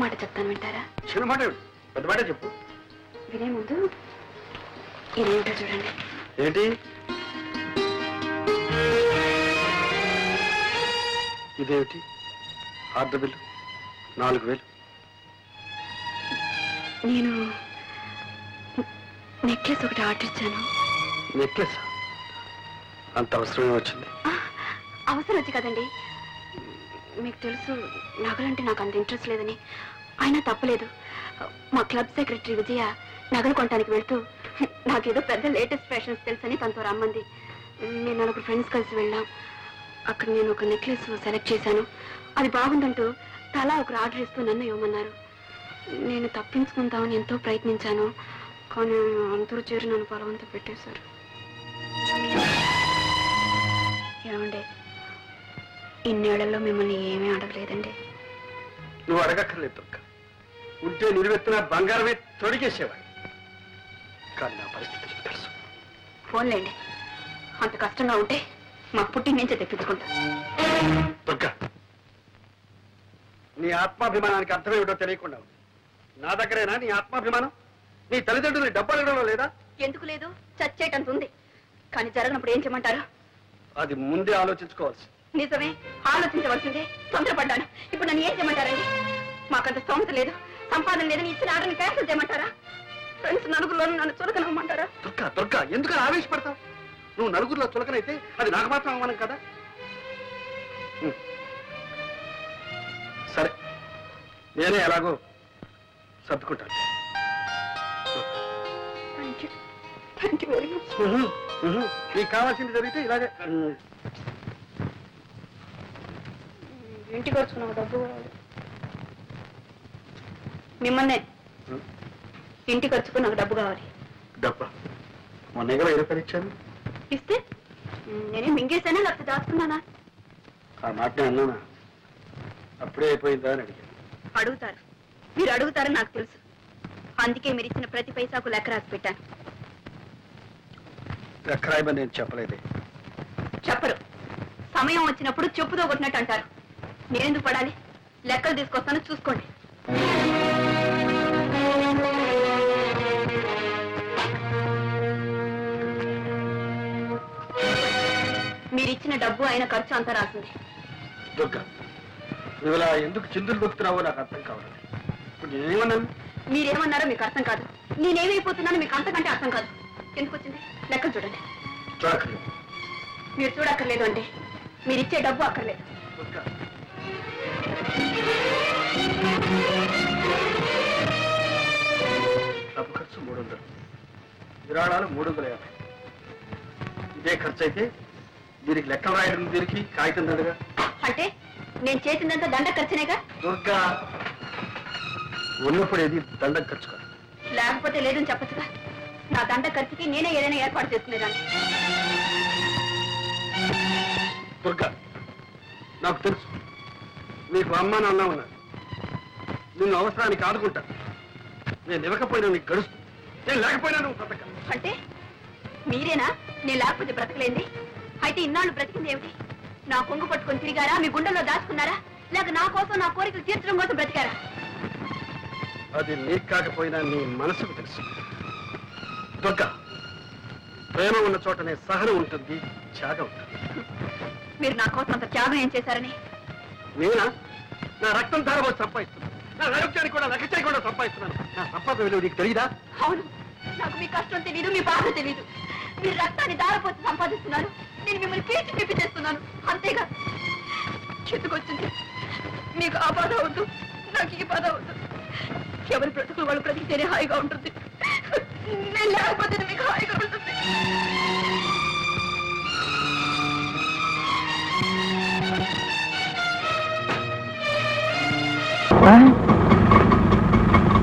మాట చెప్తాను, వింటారా? చిన్న మాట పెద్ద మాట చెప్పు. వినే ముందు ఇదేంటో చూడండి. ఏంటి ఇదేమిటి? Order bill 4000. నేను నెక్లెస్ ఒకటి ఆర్డర్ ఇచ్చాను. నెక్లెస్? అంత అవసరమే వచ్చింది? అవసరం వచ్చి కదండి. మీకు తెలుసు నగలంటే నాకు అంత ఇంట్రెస్ట్ లేదని. అయినా తప్పలేదు. మా క్లబ్ సెక్రటరీ విజయ నగలు కొనడానికి వెళ్తూ నాకేదో పెద్ద లేటెస్ట్ ఫ్యాషన్స్ తెలుసని తనతో రమ్మంది. నేను 4 ఫ్రెండ్స్ కలిసి వెళ్ళాం. అక్కడ నేను ఒక నెక్లెస్ సెలెక్ట్ చేశాను. అది బాగుందంటూ తలా ఒకరు ఆర్డర్ ఇస్తూ నన్ను ఇవ్వమన్నారు. నేను తప్పించుకుందామని ఎంతో ప్రయత్నించాను. కానీ అందరూ చేరి నన్ను బలవంత పెట్టేశారు. ఏమండి, ఇన్నేళ్లలో మిమ్మల్ని ఏమీ అడగలేదండి. నువ్వు అడగక్కర్లేదు దుర్గ. ఉంటే నిలువెత్తిన బంగారమే తొడిగేసేవాడు. కానీ నా పరిస్థితి నీకు తెలుసు. ఫోన్లేండి, అంత కష్టంగా ఉంటే మా పుట్టి నుంచే తెప్పించుకుంటా. దుర్గ, నీ ఆత్మాభిమానానికి అర్థమేమిటో తెలియకుండా ఉంది. నా దగ్గరేనా నీ ఆత్మాభిమానం? నీ తల్లిదండ్రులు డబ్బు అడగడంలో లేదా? ఎందుకు లేదు, చచ్చేటంత ఉంది. కానీ జరగనప్పుడు ఏం చేయమంటారు? అది ముందే ఆలోచించుకోవాల్సి. నిజమే, ఆలోచించవలసిందే. తొందరపడ్డాను. ఇప్పుడు నన్ను ఏం చేయమంటారండి? మాకంత స్తోమత లేదు, సంపాదన లేదని ఇచ్చిన ఆర్డర్ని క్యాన్సిల్ చేయమంటారా? ఫ్రెండ్స్ నలుగురిలో నన్ను చులకనవ్వమంటారా? దుర్గ దుర్గ, ఎందుకు ఆవేశపడతావు? నువ్వు నలుగురిలో చులకనైతే అది నాకు మాత్రం అవమానం కదా. సరే, నేనే ఎలాగో సర్దుకుంటాను. Thank you very much. నీకు కావాల్సింది జరిగితే ఇలాగే. ఇంటికి వచ్చుకున్నావు డబ్బు కావాలి. మిమ్మల్నే ఇంటికి వచ్చుకుని నాకు డబ్బు కావాలి. డబ్బా? మొన్న ఎగల 20 రూపాయలు ఇచ్చాను. ఇస్తే నేనే మింగేసానా లేకపోతే దాచుకున్నానా? ఆ మాట అన్నానా? అప్పుడే అయిపోయిందా అని అడిగాను. అడుగుతారు, మీరు అడుగుతారని నాకు తెలుసు. అందుకే మీరు ఇచ్చిన ప్రతి పైసాకు లెక్క రాసి పెట్టాను. లెక్కరాయమని నేను చెప్పలేదే. చెప్పరు. సమయం వచ్చినప్పుడు చెప్పుతో కొట్టినట్టు అంటారు. నేనెందుకు పడాలి? లెక్కలు తీసుకొస్తాను, చూసుకోండి. మీరిచ్చిన డబ్బు అయిన ఖర్చు అంతా రాసింది. దుర్గా, నువ్వు ఇలా ఎందుకు చిందులు దొక్కుతున్నావో నాకు అర్థం కావాలి. ఇప్పుడు నేనేమన్నాను? మీరేమన్నారో మీకు అర్థం కాదు. నేనేమైపోతున్నానో మీకు అంతకంటే అర్థం కాదు. ఎందుకు వచ్చింది? లెక్కలు చూడండి. చూడక్కర్లేదు. మీరు చూడక్కర్లేదు అంటే మీరిచ్చే డబ్బు అక్కర్లేదు. డబ్బు ఖర్చు 300, విరాళాలు 350. ఇదే ఖర్చు అయితే దీనికి లెక్కలు రాయడం దీనికి కాగితం దండగా. అంటే నేను చేసిందంతా దండ ఖర్చునేగా? దుర్గా, ఉన్నప్పుడు ఏది దండ ఖర్చు కాదు. లేకపోతే లేదని చెప్పచ్చుగా. నా దండ ఖర్చుకి నేనే ఏదైనా ఏర్పాటు చేసుకునేదాన్ని. దుర్గా, నాకు తెలుసు నీకు అమ్మ నాన్న ఉన్నారు. నిన్ను అవసరానికి ఆదుకుంటా. నేను ఇవ్వకపోయినా నీకు గడుస్తు, నేను లేకపోయినా నువ్వు బ్రతక. అంటే మీరేనా నేను లేకపోతే బ్రతకలేంది? అయితే ఇన్నాళ్ళు బ్రతికింది ఏమిటి? నా కొంగు పట్టుకొని తిరిగారా? మీ గుండెల్లో దాచుకున్నారా? లేక నా కోసం నా కోరికలు తీర్చడం కోసం బ్రతికారా? అది నీకు కాకపోయినా నీ మనసుకు తెలుసు. దుర్గా, ప్రేమ ఉన్న చోటనే సహనం ఉంటుంది, త్యాగం ఉంటుంది. మీరు నా కోసం అంత త్యాగం ఏం చేశారని? నేనా? నా రక్తం ధారపోసి సంపాదిస్తున్నాను. నా ఆరోగ్యానికి కూడా లెక్క చేయకుండా సంపాదిస్తున్నాను. నా సంపాదన విలువ నీకు తెలియదా? అవును, నాకు మీ కష్టం తెలీదు, మీ బాధ తెలీదు. మీరు రక్తాన్ని దారపోసి సంపాదిస్తున్నారు, నేను మిమ్మల్ని పీల్చి పిప్పి చేస్తున్నాను. అంతేగా చెట్టుకొచ్చింది. మీకు ఆ బాధ వద్దు, నాకు ఈ బాధ వద్దు. ఎవరి బ్రతుకులు వాళ్ళు బ్రతికితేనే హాయిగా ఉంటుంది. నేను లేకపోతే మీకు హాయిగా ఉంటుంది.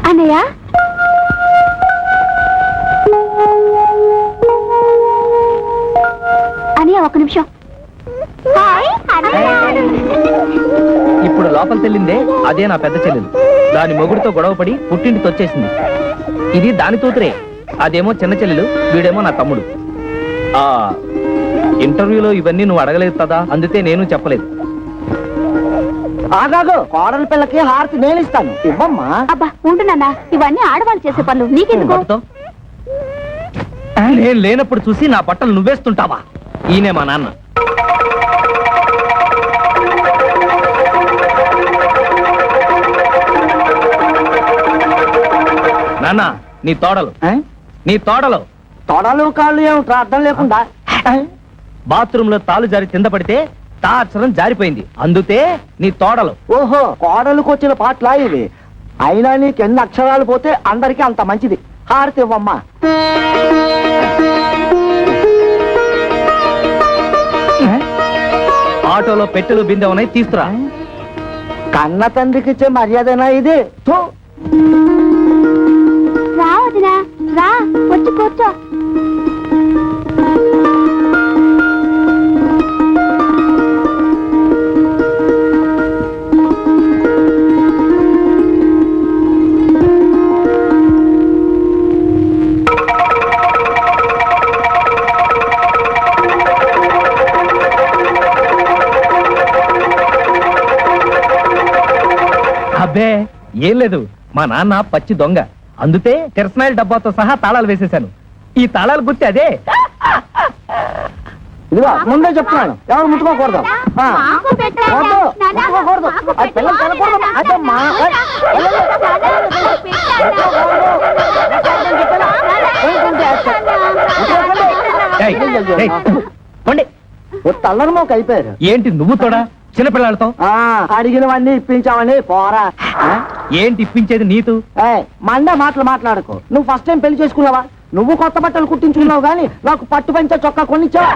అన్నయ్య, అన్నయ్య ఒక నిమిషం. ఇప్పుడు లోపల తెల్లిందే అదే నా పెద్ద చెల్లెలు. దాని మొగుడితో గొడవపడి పుట్టింటికి వచ్చేసింది. ఇది దాని తూతురే. అదేమో చిన్న చెల్లెలు, వీడేమో నా తమ్ముడు. ఆ ఇంటర్వ్యూలో ఇవన్నీ నువ్వు అడగలేదు కదా, అందుకే నేను చెప్పలేదు. ఆగాగు, కోడలి పిల్లకి హారతి నేను ఇస్తాను, ఇవ్వమ్మా. అబ్బా ఉంటున్నా, ఇవన్నీ ఆడవాళ్ళు చేసే పనులు నీకెందుకు? పట్టుతో. నేను లేనప్పుడు చూసి నా బట్టలు నువ్వేస్తుంటావా? ఈయనే మా నాన్న. నాన్న, నీ తోడలు నీ తోడలు తొడలు కాళ్ళు ఏమిట్రా అర్థం లేకుండా? బాత్రూమ్ లో తాలు జారి కింద పడితే తాచరం జారిపోయింది, అందుతే నీ తోడలు. ఓహో, కోడలకు వచ్చిన పాటలా ఇవి? అయినా నీకు ఎన్ని అక్షరాలు పోతే అందరికీ అంత మంచిది. హారతి ఇవ్వమ్మా. ఆటోలో పెట్టెలు బిందె ఉన్నాయి, తీసుకురా. కన్న తండ్రికి ఇచ్చే మర్యాదనా ఇది? థూ. రా వదినా, రా వచ్చి కూర్చో. అబ్బే ఏం లేదు, మా నాన్న పచ్చి దొంగ, అందుతే కిరసనాయిల డబ్బాతో సహా తాళాలు వేసేశాను. ఈ తాళాలు గుర్తి అదే. ఇదిగో ముందే చెప్తున్నాను, ఎవరు ముట్టుకోకూడదు. వద్దు, ముట్టుకోకూడదు. అది పిల్లలు తినకూడదు. అదమ్మా. ఏయ్, ఏయ్, పోండి. తల్లరి మోక అయిపోయారు. ఏంటి నువ్వు తోడా చిన్నపిల్లలతో? అడిగినవన్నీ ఇప్పించామని పోరా. ఏంటి ఇప్పించేది నీతు? మండే మాటలు మాట్లాడుకో. నువ్వు ఫస్ట్ టైం పెళ్లి చేసుకున్నావా? నువ్వు కొత్త బట్టలు కుట్టించుకున్నావు గానీ నాకు పట్టు పంచ చొక్కా కొనిచ్చావా?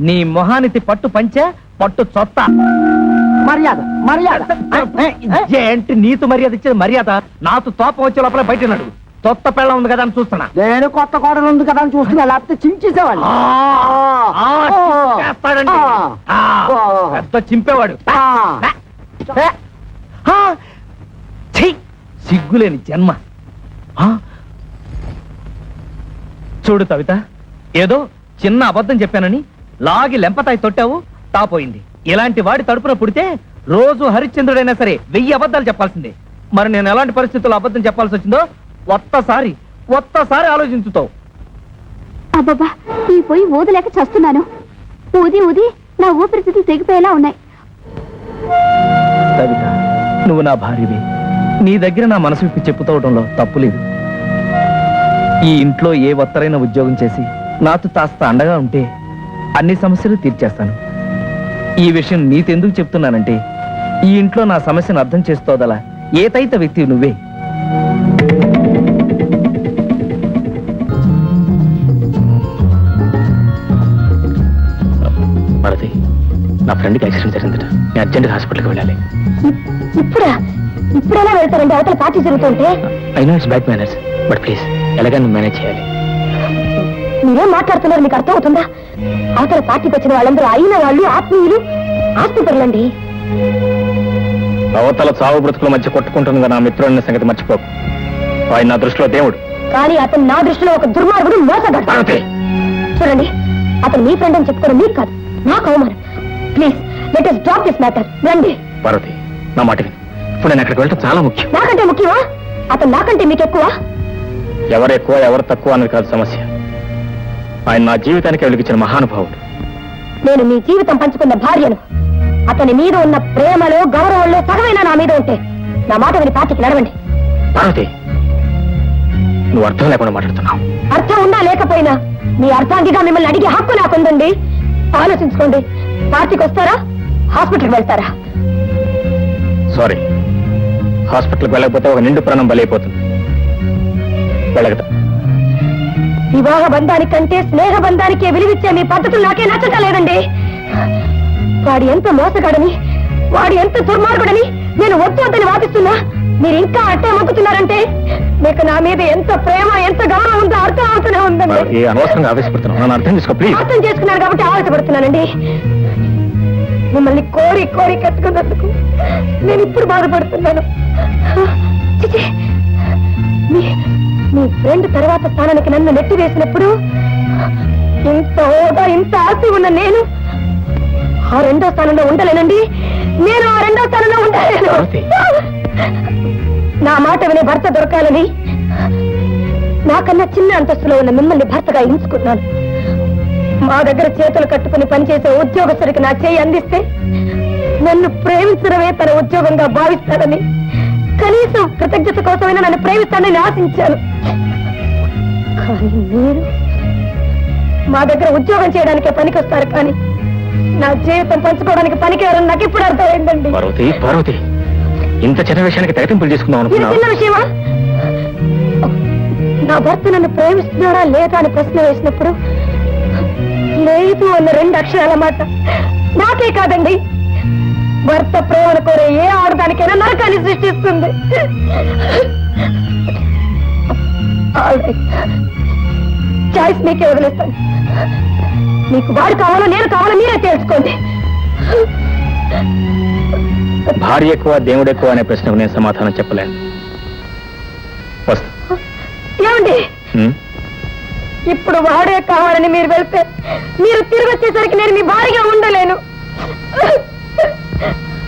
నీ మొహానికి పట్టు పంచ పట్టు చొత్త. మర్యాద మర్యాద. ఏంటి నీతు మర్యాద ఇచ్చేది? మర్యాద నాతో తోపం వచ్చే లోపల బయట నడు. కొత్త పిల్ల ఉంది కదా అని చూస్తున్నా. నేను కొత్త కోడలు ఉంది కదా అని చూస్తున్నా, లేకపోతే చించేసేవాడిని. పెద్ద చింపేవాడు. సిగ్గులేని జన్మ. చూడు కవిత, ఏదో చిన్న అబద్ధం చెప్పానని లాగి లెంపతాయి తొట్టావు, తాపోయింది. ఇలాంటి వాడి తడుపున పుడితే రోజు హరిశ్చంద్రుడైనా సరే 1000 అబద్ధాలు చెప్పాల్సిందే. మరి నేను ఎలాంటి పరిస్థితుల్లో అబద్ధం చెప్పాల్సి వచ్చిందో ఒక్కసారి ఆలోచించుతావు. అబ్బబ్బా, ఈ పోయి ఊదలేక చస్తున్నాను. ఊది ఊది నా ఊపిరితిత్తులు తెగిపోయేలా ఉన్నాయి. కవిత, నువ్వు నా భార్యవి. నీ దగ్గర నా మనసు విప్పి చెప్పుకోవడంలో తప్పు లేదు. ఈ ఇంట్లో ఏ ఒత్తరైన ఉద్యోగం చేసి నాతో కాస్త అండగా ఉంటే అన్ని సమస్యలు తీర్చేస్తాను. ఈ విషయం నీతెందుకు చెప్తున్నానంటే, ఈ ఇంట్లో నా సమస్యను అర్థం చేసుకోదలా ఏతైత వ్యక్తి నువ్వే. భారతి, నా ఫ్రెండ్కి యాక్సిడెంట్ జరిగిందట. నేను అర్జెంట్గా హాస్పిటల్కి వెళ్ళాలి. ఇప్పుడెలా వెళ్తారండి? అవతల పార్టీ జరుగుతుంటే. I know it's bad manners, but please ఎలాగైనా నువ్వు మేనేజ్ చేయాలి. మీరేం మాట్లాడుతున్నారు? మీకు అర్థం అవుతుందా? అవతల పార్టీకి వచ్చిన వాళ్ళందరూ అయిన వాళ్ళు, ఆత్మీయులు, ఆస్తిపరులండి. అవతల చావు బ్రతుకుల మధ్య కొట్టుకుంటుంది నా మిత్రుడిన సంగతి మర్చిపోకు. ఆయన నా దృష్టిలో దేవుడు, కానీ అతను నా దృష్టిలో ఒక దుర్మార్గుడు, మోసగాడు. చూడండి, అతను మీ ఫ్రెండ్ అని చెప్పుకోవడం మీకు కాదు, నాకు అవమానం. Please let us drop this matter. రండి. పార్వతి, నా మాట విను. ఇప్పుడు నేను అక్కడికి వెళ్ళటం చాలా ముఖ్యం. నాకంటే ముఖ్యమా? అతను నాకంటే మీకు ఎక్కువ? ఎవరు ఎక్కువ ఎవరు తక్కువ అన్నది కాదు సమస్య. ఆయన నా జీవితానికి వెలిగించిన మహానుభావుడు. నేను మీ జీవితం పంచుకున్న భార్యను. అతని మీద ఉన్న ప్రేమలో గౌరవంలో సగమైనా నా మీద ఉంటే నా మాట విని పార్టీకి నడవండి. పార్వతి, నువ్వు అర్థం లేకుండా మాట్లాడుతున్నావు. అర్థం ఉన్నా లేకపోయినా మీ అర్థాంగిగా మిమ్మల్ని అడిగే హక్కు నాకుందండి. ఆలోచించుకోండి. పార్టీకి వస్తారా, హాస్పిటల్కి వెళ్తారా? సారీ, హాస్పిటల్కి వెళ్ళకపోతే ఒక నిండు ప్రాణం బలైపోతుంది. వెళ్ళగదా? వివాహ బంధానికంటే స్నేహ బంధానికే విలువిచ్చే మీ పద్ధతులు నాకే నచ్చటలేదండి. వాడు ఎంత మోసగాడని, వాడు ఎంత దుర్మార్గుడని నేను వద్దు వద్దని వాదిస్తున్నా మీరు ఇంకా అట్టే మొక్కుతున్నారంటే మీకు నా మీద ఎంత ప్రేమ, ఎంత గౌరవం ఉందో అర్థం అవుతూనే ఉందండి. అనవసరంగా ఆవేశపడుతున్నావు, నన్ను అర్థం చేసుకో ప్లీజ్. అర్థం చేసుకున్నారు కాబట్టి ఆవేశపడుతున్నానండి. మిమ్మల్ని కోరి కోరి కట్టుకున్నందుకు నేను ఇప్పుడు బాధపడుతున్నాను. చిచి, మీ ఫ్రెండ్ తర్వాత స్థానానికి నన్ను నెట్టి వేసినప్పుడు ఇంత హోదా, ఇంత ఆస్తి ఉన్న నేను ఆ రెండో స్థానంలో ఉండలేనండి. నేను ఆ రెండో స్థానంలో ఉండలేను. పార్వతి. నా మాట వినే భర్త దొరకాలని నాకన్నా చిన్న అంతస్తులో ఉన్న మిమ్మల్ని భర్తగా ఎంచుకున్నాను. మా దగ్గర చేతులు కట్టుకుని పనిచేసే ఉద్యోగస్తుడికి నా చేయి అందిస్తే నన్ను ప్రేమించడమే తన ఉద్యోగంగా భావిస్తాడని, కనీసం కృతజ్ఞత కోసమైనా నన్ను ప్రేమిస్తానని ఆశించాను. కానీ మీరు మా దగ్గర ఉద్యోగం చేయడానికే పనికొస్తారు, కానీ నా జీవితం పంచుకోవడానికి పనికేరని నాకు ఇప్పుడు అర్థమైందండి. పార్వతి, పార్వతి, ఇంత చిన్న విషయానికి తెగతింపులు చేసుకుందాం ఇది అనుకున్నావు? చిన్న విషయమా? నా భర్త నన్ను ప్రేమిస్తున్నాడా లేదా అని ప్రశ్న వేసినప్పుడు లేదు అన్న 2 అక్షరాల మాట నాకే కాదండి, భర్త ప్రేమను కోరే ఏ ఆడదానికైనా నరకాన్ని సృష్టిస్తుంది. చాయిస్ మీకే వదిలేస్తాను. మీకు వాడు కావాలో నేను కావాలో మీరే తెలుసుకోండి. భార్య ఎక్కువ దేవుడు ఎక్కువ అనే ప్రశ్నకు నేను సమాధానం చెప్పలేను. వస్తా. ఏమండి, ఉమ్, ఇప్పుడు వాడే కావాలని మీరు వెళ్తే మీరు తిరిగి వచ్చేసరికి నేను మీ భార్యగా ఉండలేను.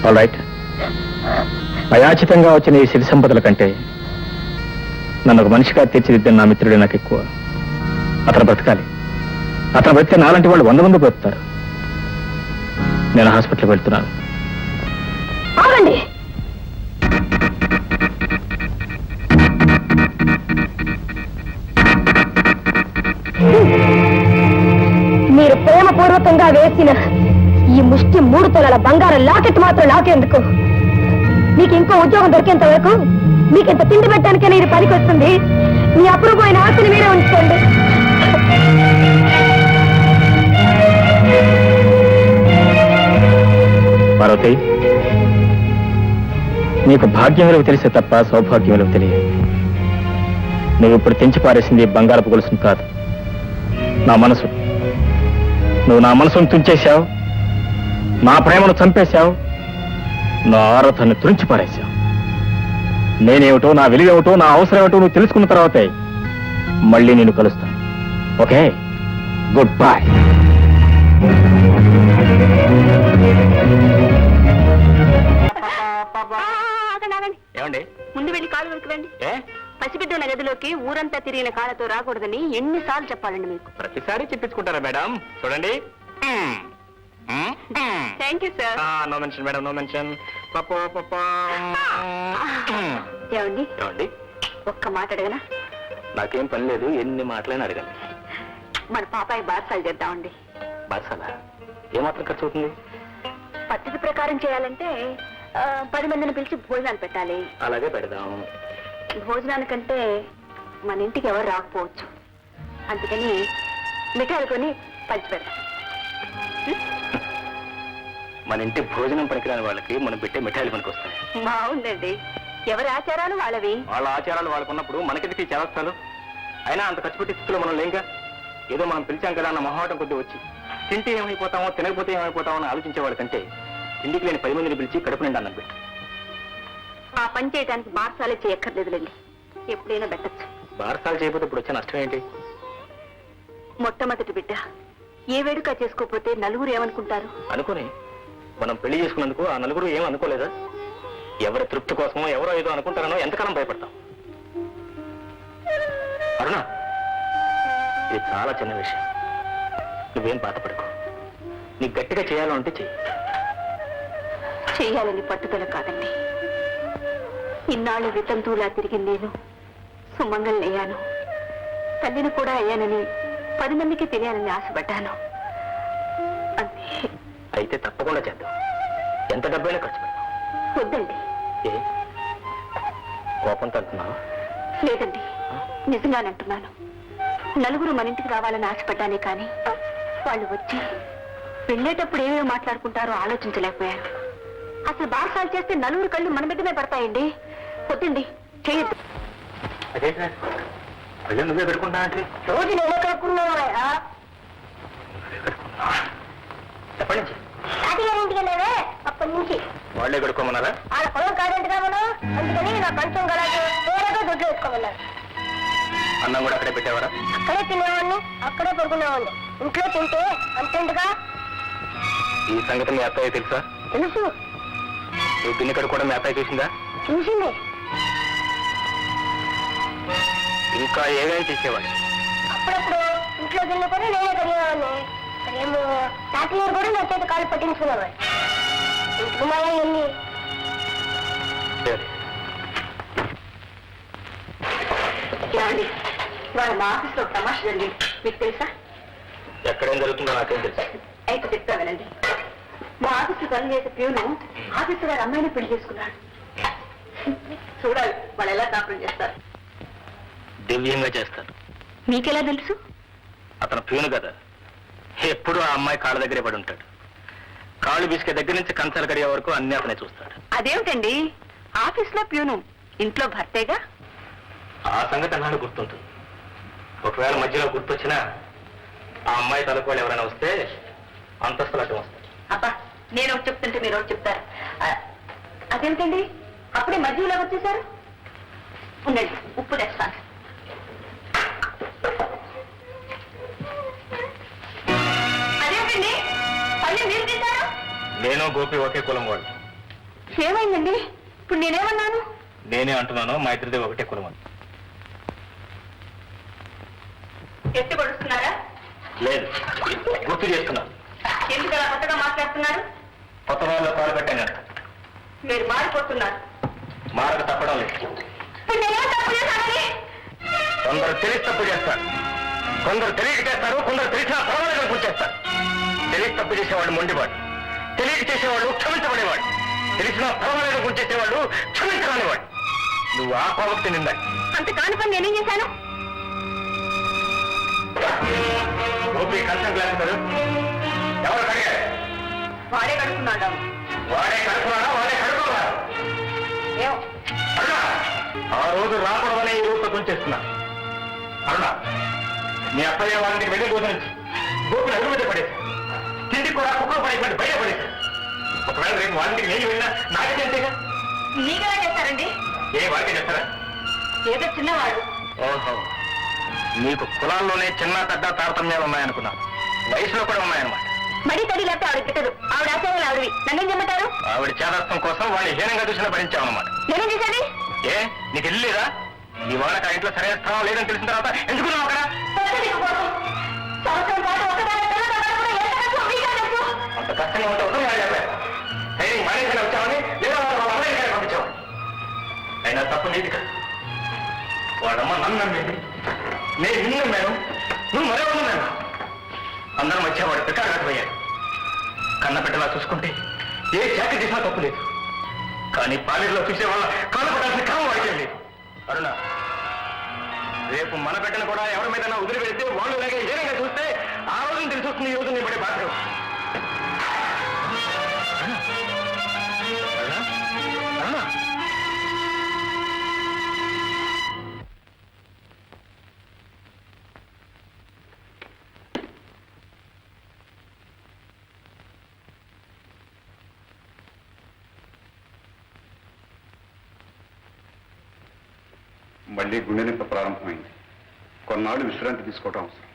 All right. అయాచితంగా వచ్చిన ఈ సిరి సంపదల కంటే నన్ను ఒక మనిషిగా తీర్చిదిద్దిన నా మిత్రుడే నాకు ఎక్కువ. అతను బ్రతకాలి. అతను బ్రతికే నాలంటి వాళ్ళు 100 మంది బ్రతుకుతారు. నేను హాస్పిటల్కి వెళ్తున్నాను. ఆగండి. మీరు ప్రేమపూర్వకంగా వేసిన ఈ ముష్టి 3 తులాల బంగారం లాకెట్ మాత్రం నాకెందుకు? మీకు ఇంకో ఉద్యోగం దొరికేంత వరకు మీకు ఇంత తిండి పెట్టడానికైనా ఇది పనికి వస్తుంది. మీ అప్రూపమైన ఆస్తిని మీరే ఉంచుకోండి. పార్వతి, నీకు భాగ్యం విలువ తెలిసే తప్ప సౌభాగ్యం విలువ తెలియదు. నువ్వు ఇప్పుడు తెంచి పారేసింది బంగారపు గొలుసును కాదు, నా మనసు. నువ్వు నా మనసును తుంచేశావు, నా ప్రేమను చంపేశావు, నా ఆరాధనను తురించి పారేశావు. నేనేమిటో, నా విలువేమిటో, నా అవసరం ఏమిటో నువ్వు తెలుసుకున్న తర్వాతే మళ్ళీ నేను కలుస్తాను. Okay, good bye. ఏమండి? ముందు వెళ్ళి కాలు వెనుకరండి. ఏ పసిబిడ్డ ఉన్న గదిలోకి ఊరంతా తిరిగిన కాళ్ళతో రాకూడదని ఎన్నిసార్లు చెప్పాలండి మీకు? ప్రతిసారి చెప్పించుకుంటారా మేడం? చూడండి. Thank you sir. No mention madam, no mention. ఏమండి, ఏమండి? ఒక్క మాట అడగనా? నాకేం పని లేదు, ఎన్ని మాటలైనా అడగండి. మన పాపాయి బార్సాలు చేద్దామండి. బర్సాలా? ఏమాత్రం ఖర్చు అవుతుంది? పద్ధతి ప్రకారం చేయాలంటే 10 మందిని పిలిచి భోజనాలు పెట్టాలి. అలాగే పెడదాం. భోజనానికంటే మన ఇంటికి ఎవరు రాకపోవచ్చు, అందుకని మిఠాయిలు కొని పంచి పెడతాం. మన ఇంటి భోజనం పనికిరాని వాళ్ళకి మనం పెట్టే మిఠాయిలు పనికి వస్తాయి. బాగుందండి. ఎవరి ఆచారాలు వాళ్ళవి. వాళ్ళ ఆచారాలు వాళ్ళకు ఉన్నప్పుడు మనకెందుకు ఈ చేస్తాలు? అయినా అంత ఖర్చు పెట్టే స్థితిలో మనం లేంగా. ఏదో మనం పిలిచాం కదా అన్న మొహమాటం కొద్ది వచ్చి తింటే ఏమైపోతామో, తినకపోతే ఏమైపోతామో అని ఆలోచించే వాళ్ళకంటే ఇంటికి లేని 10 మందిని పిలిచి కడుపు నిండా అన్నం పెట్టు. ఆ పని చేయడానికి బార్సాలే చేయక్కర్లేదులేండి, ఎప్పుడైనా పెట్టచ్చు. బారసాలు చేయకపోతే ఇప్పుడు వచ్చే నష్టం ఏంటి? మొట్టమొదటి బిడ్డ ఏ వేడుక చేసుకోకపోతే నలుగురు ఏమనుకుంటారు? అనుకుని మనం పెళ్లి చేసుకున్నందుకు ఆ నలుగురు ఏం అనుకోలేదా? ఎవరి తృప్తి కోసమో ఎవరో ఏదో అనుకుంటారనో ఎంతకాలం భయపడతాం? అరుణ, ఇది చాలా చిన్న విషయం. నువ్వేం బాధపడకు. నీకు గట్టిగా చేయాలంటే చెయ్యి. చెయ్యాలని పట్టుదల కాదండి. ఇన్నాళ్ళు వితంతువులా తిరిగి నేను సుమంగళనయ్యాను, తల్లిని కూడా అయ్యానని 10 మందికి తెలియాలని ఆశపడ్డాను. అంతే. అయితే తప్పకుండా చేద్దాం. ఎంత డబ్బైనా ఖర్చు పెడతాం. వద్దండి. ఏ కోపం తగ్గుతున్నావా? లేదండి, నిజంగానే అంటున్నాను. నలుగురు మన ఇంటికి రావాలని ఆశపడ్డానే కానీ వాళ్ళు వచ్చి వెళ్ళేటప్పుడు ఏమేమి మాట్లాడుకుంటారో ఆలోచించలేకపోయారు. అసలు బార్సాలు చేస్తే నలుగురు కళ్ళు మన మీదనే పడతాయండి. వద్దండి, చేయొద్దు. అదే కళ్ళు నువ్వే పెట్టుకుంటా అంటే రోజు నేనే కలుపుకున్నావా? ఎప్పటి నుంచి? ఇంటికి వెళ్ళావే అప్పటి నుంచి వాళ్ళే కడుక్కోమన్నారా? వాళ్ళ పొలం కాదంటగా మనం, అందుకని నా కంచం గలాగే వేరేగా దొడ్లు వేసుకోమన్నారు. అన్నం కూడా అక్కడే పెట్టేవారా? అక్కడే తినేవాడిని, అక్కడే పడుకునేవాడిని. ఇంట్లో తింటే అంతేందుగా? ఈ సంగతి మీ అత్తయ్య తెలుసా? తెలుసు. నువ్వు పిన్నికడ కూడా మీ అత్తయ్య చూసిందా? చూసింది. ఇంకా ఏమేమి చేసేవాడు? అప్పుడప్పుడు ఇంట్లో గిన్నె కూడా నేనే కడిగేవాడిని. అదేమో తాతయ్య కూడా నా చేతి కాళ్ళు పట్టించుకునేవాడు. ఇంటికి మాయా ఎన్ని వాళ్ళ మా ఆఫీస్లో తమాష జరిగింది, మీకు తెలుసా? ఎక్కడేం జరుగుతుందో నాకేం తెలుసు. అయితే చెప్తానండి. మా ఆఫీస్లో పని చేసే ప్యూను ఆఫీసు వారి అమ్మాయిని పెళ్లి చేసుకున్నాడు. చూడాలి వాళ్ళు ఎలా కాపురం చేస్తారు. దివ్యంగా చేస్తారు. మీకెలా తెలుసు? అతను ప్యూను కదా, ఎప్పుడు ఆ అమ్మాయి కాళ్ళ దగ్గరే పడి ఉంటాడు. కాళ్ళు బిస్కెట్ దగ్గర నుంచి కంచాలు కడిగే వరకు అన్ని అతనే చూస్తాడు. అదేమిటండి, ఆఫీస్లో ప్యూను ఇంట్లో భర్తేగా? ఆ సంగతి అన్నాడు గుర్తుంటుంది. ఒకవేళ మధ్యలో గుర్తొచ్చినా ఆ అమ్మాయి తలకు వాళ్ళు ఎవరైనా వస్తే అంతస్తులు అడ్డం వస్తాయి. అబ్బా, నేను ఒకటి చెప్తుంటే మీరు ఒకటి చెప్తారు. అదేమిటండి, అప్పుడే మధ్యలో వచ్చేసారు. ఉండండి, ఉప్పు తెస్తాను. అదేమిటండి, పని మీరు తీశారు? నేను గోపి ఒకే కులం వాళ్ళు. ఏమైందండి? ఇప్పుడు నేనేమన్నాను? నేనే అంటున్నాను, మా ఇద్దరిది ఒకటే కులం అని. ఎత్తి కొడుస్తున్నారా? లేదు, గుర్తు చేస్తున్నాను. ఎందుకు అలా కొత్తగా మాట్లాడుతున్నారు? కొత్త వాళ్ళలో కాలు పెట్టాను. మీరు మారిపోతున్నారు. మారకు తప్పడం లేదు. ఇప్పుడు నేనేం తప్పు చేశానని? కొందరు తెలిసి తప్పు చేస్తారు, కొందరు తెలియక చేస్తారు, కొందరు తెలిసిన పర్వాలేదు కూర్చేస్తారు. తెలిసి తప్పు చేసేవాడు మొండివాడు, తెలియక చేసేవాడు క్షమించబడేవాడు, తెలిసిన పర్వాలేదు కూర్చేసేవాడు క్షమించరానివాడు. నువ్వు ఆ పావక్తి నిందా. అంత కాని పని నేనేం చేశాను? గోపి కన్సన్ క్లాస్ ఎవరు కడిగారు? వాడే కడుక్కున్నాడు. వాడే కడుపున్నాడా, వాడే కడుకోవాలా? ఏమో. అరుణా, ఆ రోజు రాకూడదనే ఈ రూప గుంచేస్తున్నా. అరుణా, మీ అత్తయ్య వాళ్ళకి వెళ్ళి రోజు నుంచి గోపిని అడుగు మీద పడేసి తిండి కూడా కుక్కలు పడేసి బయట పడేసి. ఒకవేళ రేపు వాళ్ళకి నేను వెళ్ళినా నాకే అంతేగా. మీకెలా చేస్తారండి? ఏ వాళ్ళకే చేస్తారా? ఏదో చిన్నవాడు. ఓహో, నీకు కులాల్లోనే చిన్న పెద్ద తారతమ్యాలు ఉన్నాయనుకున్నాను, వయసులో కూడా ఉన్నాయన్నమాట. మరీ తడి లేకపోతే ఆవిడ తిట్టదు. ఆవిడ ఆశయాలు ఆవిడవి. నన్నేం చెమ్మంటారు? ఆవిడ చేదస్తం కోసం వాళ్ళు హీనంగా చూసినా భరించామన్నమాట. నేనేం చేశాను? ఏ నీకు ఇల్లు లేదా? నీ వాళ్ళకి ఆ ఇంట్లో సరైన స్థలం లేదని తెలిసిన తర్వాత ఎందుకున్నావు అక్కడ? సంవత్సరం పాటు ఒకదాని పిల్లలు కూడా ఎంత కష్టం మీకే తెలుసు. అంత కష్టంగా ఉంటే ఉదయం చెప్పారు. ట్రైనింగ్ మానేసిన వచ్చామని లేదా వాళ్ళ అమ్మాయి పంపించామని. అయినా తప్పు నీది కదా. వాళ్ళమ్మ నన్ను నమ్మింది, నేను నిన్ను నమ్మాను, నువ్వు మరో ఉన్నాను. అందరం వచ్చేవాడు పెట్టాడకపోయాడు. కన్న పెట్టలా చూసుకుంటే ఏ చాకరీ చేసినా తప్పు లేదు. కానీ పాలేరులో చూసే వాళ్ళ కాళ్ళ పడాల్సిన క్రమం వాడికే లేదు. అరుణ, రేపు మన పెట్టను కూడా ఎవరి మీద వదిలి పెడితే వాళ్ళు ఇలాగే ఏదైనా చూస్తే ఆ రోజున తెలిసి వస్తుంది. ఈ రోజు నేను పడే బాధ్యత. మళ్ళీ గుండె నొప్పి ప్రారంభమైంది. కొన్నాళ్ళు విశ్రాంతి తీసుకోవడం అవసరం.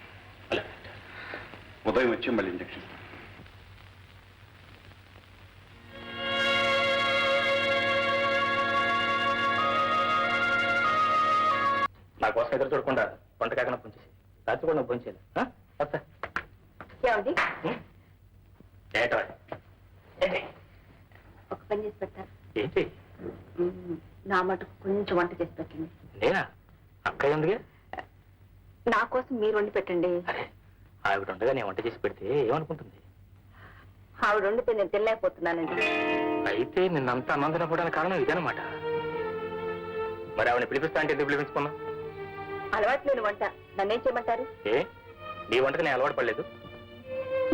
ఉదయం వచ్చి మళ్ళీ ఇంజక్షన్. నా కోసం ఎదురు చూడకుండా వంట కాకుండా పొంచేసి రాత్రి కూడా పొంచేది. ఏమండి, ఏంటో ఒక పని చేసి పెట్టారు. ఏంటి? నా మటుకు కొంచెం వంట చేసి పెట్టండి. నేనా? అక్కయ్య ఉందిగా. నా కోసం మీరు వండి పెట్టండి. అరే, ఆవిడ ఉండగా నేను వంట చేసి పెడితే ఏమనుకుంటుంది? ఆవిడ వండితే నేను తినలేకపోతున్నానండి. అయితే నిన్నంతా అన్నందున పోవడానికి కారణం ఇదేనమాట. మరి ఆవిడని పిలిపిస్తా అంటే ఎందుకు పిలిపించుకున్నా? అలవాటు లేని వంట నన్నేం చేయమంటారు? ఏ, నీ వంటకు నేను అలవాటు పడలేదు.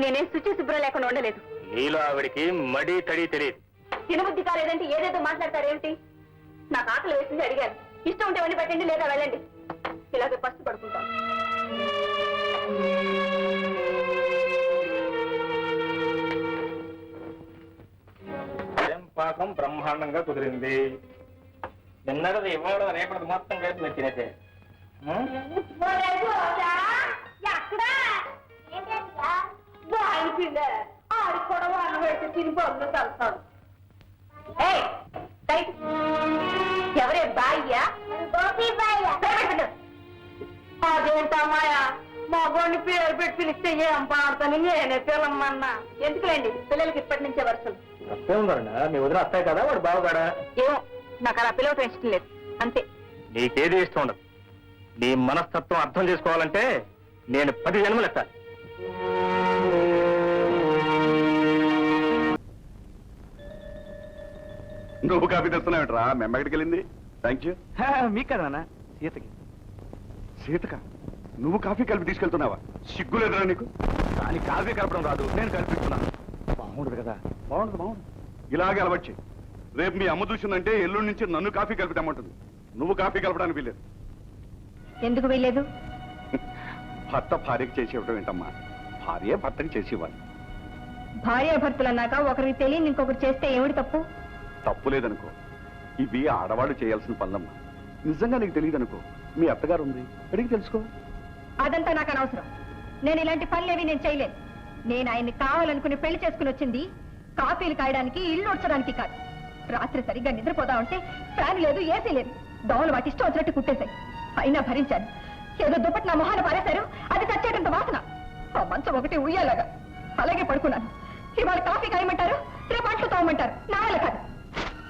నేనేం శుచి శుభ్రం లేకుండా ఉండలేదు. నీలో ఆవిడికి మడి తడి తెలియదు. తినబుద్ధి కాలేదంటే ఏదేదో మాట్లాడతారేమిటి? నాకు ఆకలి వేసింది, అడిగాను. ఇష్టం ఉంటే వండి పెట్టండి, లేదా వెళ్ళండి. ఇలాగే ఫస్ట్ పడుకుంటాను. పాకం బ్రహ్మాండంగా కుదిరింది. నిన్నది ఇవ్వడం రేపటి మొత్తం కలిసి మీరు తినేసే. ఎవరే బాయ్యా అదేంటమ్మాయా మా గోని పేరు పెట్టి పిలిస్తే ఏం పాడతాను నేనే పిల్లమ్మన్నా ఎందుకులేండి పిల్లలకి ఇప్పటి నుంచే వరుసలు తప్పేముందన్నా మీ వదిన అత్తాయి కదా వాడు బావగాడా ఏమో నాకు అలా పిలవటం ఇష్టం లేదు అంతే నీకేది ఇష్టం ఉండదు నీ మనస్తత్వం అర్థం చేసుకోవాలంటే నేను 10 జన్మలు ఎత్తాలి నువ్వు కాఫీ తెస్తున్నావుట్రా మేము ఎక్కడికి వెళ్ళింది థ్యాంక్ యూ మీకు కదా నాన్న సీతకి సీతక నువ్వు కాఫీ కలిపి తీసుకెళ్తున్నావా సిగ్గులేదురా నీకు దాని కాఫీ కలపడం రాదు నేను కల్పిస్తున్నాను బాగుండదు కదా బాగుండదు ఇలాగే అలవచ్చి రేపు మీ అమ్మ చూసిందంటే ఎల్లుండి నుంచి నన్ను కాఫీ కలిపి తెమ్మంటుంది నువ్వు కాఫీ కలపడానికి వీల్లేదు ఎందుకు వెళ్ళలేదు భర్త భార్యకి చేసి ఇవ్వడం ఏంటమ్మా భార్య భర్తకి చేసి ఇవ్వాలి భార్యాభర్తలు అన్నాక ఒకరికి తెలియని ఇంకొకరు చేస్తే ఏమిటి తప్పు తప్పు లేదనుకో ఇవి ఆడవాళ్ళు చేయాల్సిన పనులమ్మా నిజంగా నీకు తెలియదనుకో మీ అత్తగారు ఉంది అడిగి తెలుసుకో అదంతా నాకు అనవసరం నేను ఇలాంటి పనులేవి నేను చేయలేను నేను ఆయన్ని కావాలనుకుని పెళ్లి చేసుకుని వచ్చింది కాఫీలు కాయడానికి ఇల్లు ఉడ్చడానికి కాదు రాత్రి సరిగ్గా నిద్రపోదా ఉంటే ఫ్యాన్ లేదు ఏసీ లేదు దోమలు వాటి ఇష్టం వచ్చినట్టు కుట్టేశాయి అయినా భరించాను ఏదో దుప్పటి నా మొహాన పారేశారు అది చచ్చేటంత వాసన ఆ మంచం ఒకటి ఉయ్యాలాగా అలాగే పడుకున్నాను ఇవాళ కాఫీ కాయమంటారు రేపు అంట్లు తోమంటారు నా వల్ల కాదు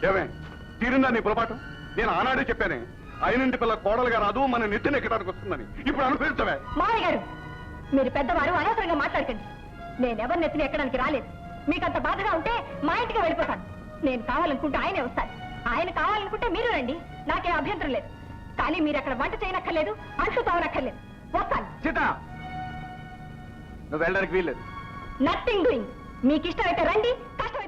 ఏమే తీరిందా నీ పొరపాటు నేను ఆనాడే చెప్పానే అయినంటి పిల్ల కోడలుగా రాదు మన నెత్తిన ఎక్కడానికి వస్తుందని ఇప్పుడు అనుభవించవే మామయ్య గారు మీరు పెద్దవారు అనవసరంగా మాట్లాడకండి నేనెవరి నెత్తిని ఎక్కడానికి రాలేదు మీకంత బాధగా ఉంటే మా ఇంటికి వెళ్ళిపోతాను నేను కావాలనుకుంటే ఆయనే వస్తాను ఆయన కావాలనుకుంటే మీరు రండి నాకే అభ్యంతరం లేదు కానీ మీరు అక్కడ వంట చేయనక్కర్లేదు అంట్లు తోవనక్కర్లేదు వస్తాను సీత నువ్వు వెళ్ళడానికి వీల్లేదు నథింగ్ డూయింగ్ మీకు ఇష్టమైతే రండి కష్టం